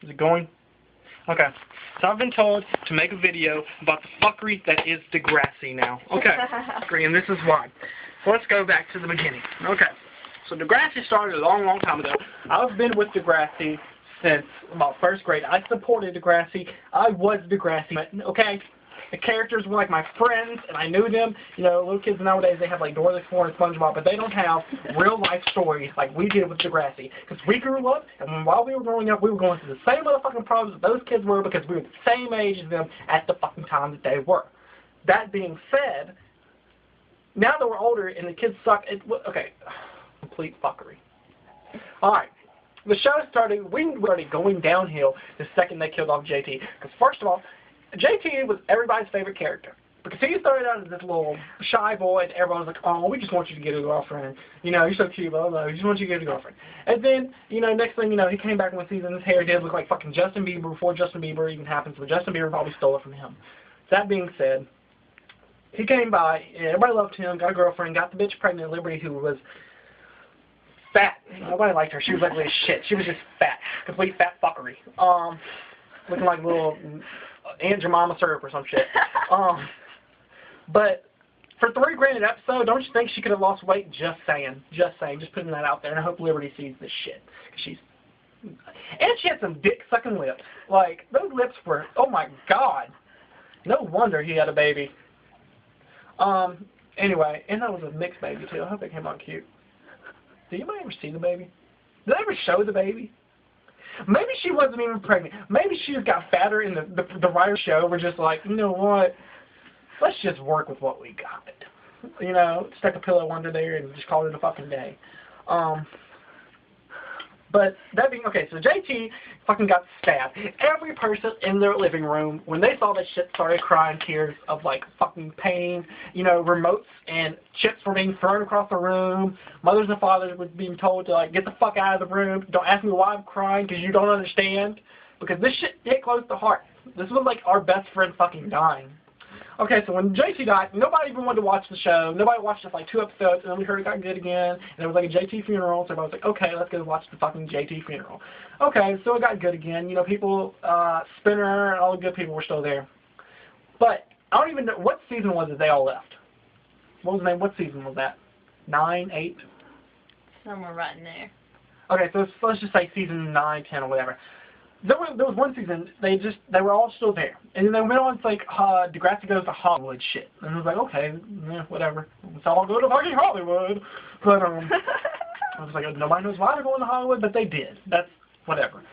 Is it going? Okay. So I've been told to make a video about the fuckery that is Degrassi now. Okay. And this is why. So let's go back to the beginning. Okay. So Degrassi started a long, long time ago. I've been with Degrassi since about first grade. I supported Degrassi. I was Degrassi. Okay. The characters were like my friends, and I knew them. You know, little kids nowadays, they have like Dora the Explorer and SpongeBob, but they don't have real life stories like we did with Degrassi. Because we grew up, and while we were growing up, we were going through the same motherfucking problems that those kids were because we were the same age as them at the fucking time that they were. That being said, now that we're older and the kids suck, okay, complete fuckery. Alright. The show started going downhill the second they killed off JT. Because first of all, JT was everybody's favorite character. Because he started out as this little shy boy, and everyone was like, oh, we just want you to get a girlfriend. You know, you're so cute, blah, blah, we just want you to get a girlfriend. And then, you know, next thing you know, he came back in one season, his hair did look like fucking Justin Bieber before Justin Bieber even happened, so Justin Bieber probably stole it from him. That being said, he came by, and everybody loved him, got a girlfriend, got the bitch pregnant, Liberty, who was fat. Nobody liked her. She was ugly as shit. She was just fat. Complete fat fuckery. Looking like a little Aunt Jemima syrup or some shit. But for $3 an episode, don't you think she could have lost weight? Just saying. Just saying. Just putting that out there. And I hope Liberty sees this shit. And she had some dick-sucking lips. Like, those lips were, oh my god. No wonder he had a baby. Anyway, and that was a mixed baby too. I hope it came out cute. Did anybody ever see the baby? Did they ever show the baby? Maybe she wasn't even pregnant. Maybe she just got fatter and the writers show were just like, you know what? Let's just work with what we got. You know, stick a pillow under there and just call it a fucking day. But that being, okay, so JT fucking got stabbed. Every person in their living room, when they saw that shit, started crying tears of, like, fucking pain. You know, remotes and chips were being thrown across the room. Mothers and fathers were being told to, like, get the fuck out of the room. Don't ask me why I'm crying, because you don't understand. Because this shit hit close to heart. This was, like, our best friend fucking dying. Okay, so when JT died, nobody even wanted to watch the show. Nobody watched just like 2 episodes, and then we heard it got good again, and it was like a JT funeral, so everybody was like, okay, let's go watch the fucking JT funeral. Okay, so it got good again. You know, people, Spinner, and all the good people were still there. But I don't even know, what season was it they all left? What was the name? What season was that? 9, 8? Somewhere right in there. Okay, so let's just say season 9, 10, or whatever. There was one season, they were all still there. And then they went on, it's like, Degrassi goes to Hollywood shit. And it was like, okay, yeah, whatever. Let's all go to fucking Hollywood. But, I was like, nobody knows why they're going to Hollywood, but they did. That's whatever.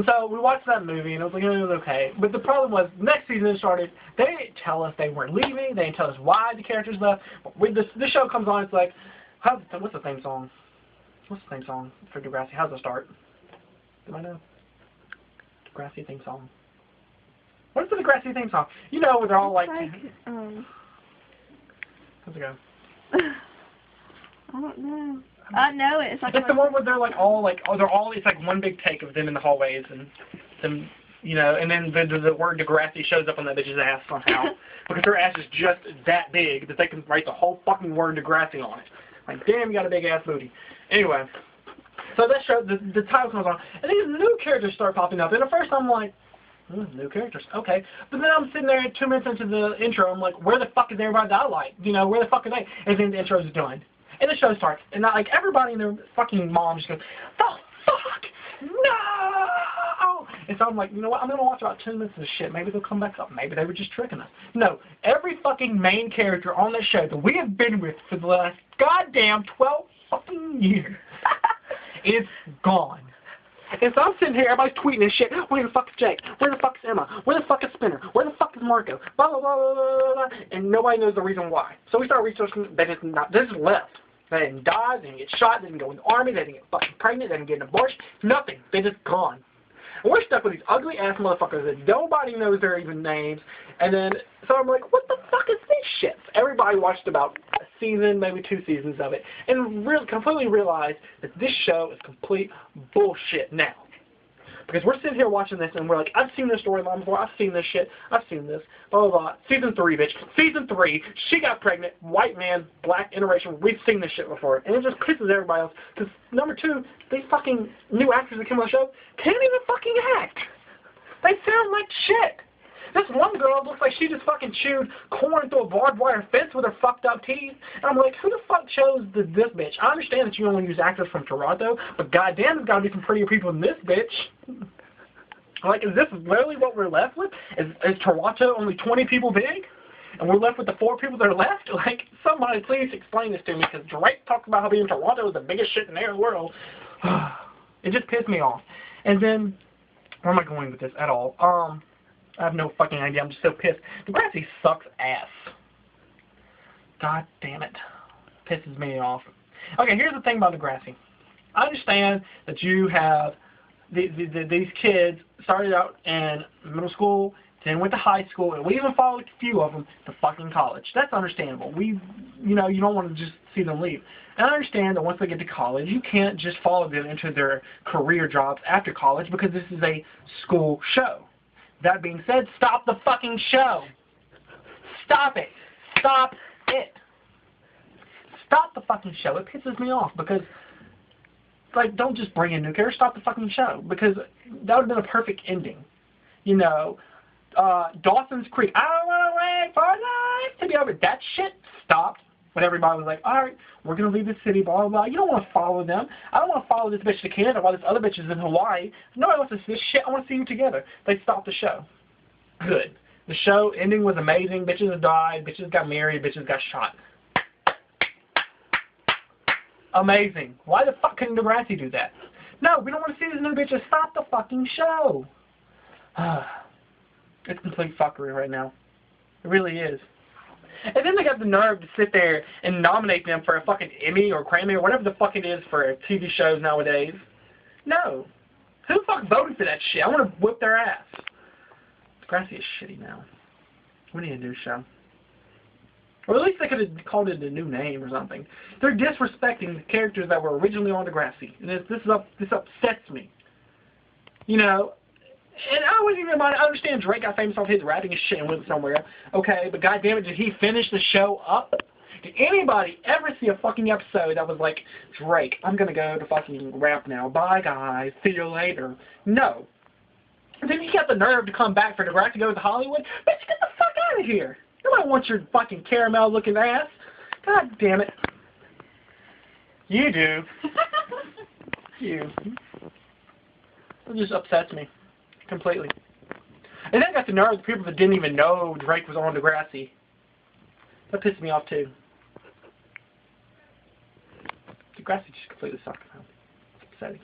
So we watched that movie, and it was like, it was okay. But the problem was, next season it started, they didn't tell us they weren't leaving. They didn't tell us why the characters left. But when this show comes on, it's like, what's the theme song? What's the theme song for Degrassi? How's it start? Do I know? Degrassi theme song. What is the Degrassi theme song? You know, where they're all like how's it go? I don't know. I know it. It's the one where they're like all like, it's like one big take of them in the hallways and them, you know, and then the word Degrassi shows up on that bitch's ass somehow because her ass is just that big that they can write the whole fucking word Degrassi on it. Like, damn, you got a big ass booty. Anyway. So that show, the title comes on, and these new characters start popping up. And at first I'm like, new characters, okay. But then I'm sitting there 2 minutes into the intro, I'm like, where the fuck is everybody that I like? You know, where the fuck are they? And then the intro's done. And the show starts. And like everybody and their fucking mom just goes, the fuck? No! And so I'm like, you know what, I'm going to watch about 10 minutes of this shit. Maybe they'll come back up. Maybe they were just tricking us. No, every fucking main character on this show that we have been with for the last goddamn 12 fucking years it's gone. And so I'm sitting here, everybody's tweeting and shit. Where the fuck is Jake? Where the fuck is Emma? Where the fuck is Spinner? Where the fuck is Marco? Blah, blah, blah, blah, blah, blah. And nobody knows the reason why. So we start researching. They just left. They didn't die. They didn't get shot. They didn't go in the army. They didn't get fucking pregnant. They didn't get an abortion. Nothing. They just gone. And we're stuck with these ugly ass motherfuckers that nobody knows their even names. And then, so I'm like, what the fuck is this shit? Everybody watched about a season, maybe 2 seasons of it, and completely realized that this show is complete bullshit now. Because we're sitting here watching this, and we're like, I've seen this storyline before, I've seen this shit, I've seen this, blah, blah, blah. Season 3, bitch. Season 3, she got pregnant, white man, black interracial, we've seen this shit before. And it just pisses everybody else. Because, number 2, these fucking new actors that come on the show can't even fucking act. They sound like shit. This one girl looks like she just fucking chewed corn through a barbed wire fence with her fucked up teeth. And I'm like, who the fuck chose this bitch? I understand that you only use actors from Toronto, but goddamn, there's gotta be some prettier people than this bitch. Like, is this literally what we're left with? Is Toronto only 20 people big? And we're left with the 4 people that are left? Like, somebody please explain this to me, because Drake talks about how being Toronto is the biggest shit in the world. It just pissed me off. And then, where am I going with this at all? I have no fucking idea. I'm just so pissed. Degrassi sucks ass. God damn it. Pisses me off. Okay, here's the thing about Degrassi. I understand that you have these kids started out in middle school, then went to high school, and we even followed a few of them to fucking college. That's understandable. You don't want to just see them leave. And I understand that once they get to college, you can't just follow them into their career jobs after college because this is a school show. That being said, stop the fucking show. Stop it. Stop it. Stop the fucking show. It pisses me off because, like, don't just bring in new characters. Stop the fucking show because that would have been a perfect ending. You know, Dawson's Creek. I don't want to wait for life to be over. That shit stopped when everybody was like, all right, we're going to leave the city, blah, blah, blah. You don't want to follow them. I don't want to follow this bitch to Canada while this other bitch is in Hawaii. Nobody wants to see this shit. I want to see you together. They stopped the show. Good. The show ending was amazing. Bitches died. Bitches got married. Bitches got shot. Amazing. Why the fuck couldn't Degrassi do that? No, we don't want to see these new bitches. Stop the fucking show. It's complete fuckery right now. It really is. And then they got the nerve to sit there and nominate them for a fucking Emmy or Grammy or whatever the fuck it is for TV shows nowadays. No. Who the fuck voted for that shit? I want to whip their ass. Degrassi is shitty now. We need a new show. Or at least they could have called it a new name or something. They're disrespecting the characters that were originally on Degrassi. And this upsets me. You know, and I wasn't even mind. I understand Drake got famous off his rapping and shit and went somewhere. Okay, but goddammit, did he finish the show up? Did anybody ever see a fucking episode that was like, Drake, I'm gonna go to fucking rap now. Bye, guys. See you later. No. And then he got the nerve to come back for Degrassi to go to Hollywood. Bitch, get the fuck out of here. Nobody wants your fucking caramel-looking ass. God damn it. You do. You. It just upsets me. Completely. And then I got the nerve of the people that didn't even know Drake was on Degrassi. That pissed me off too. Degrassi just completely sucked. It's upsetting.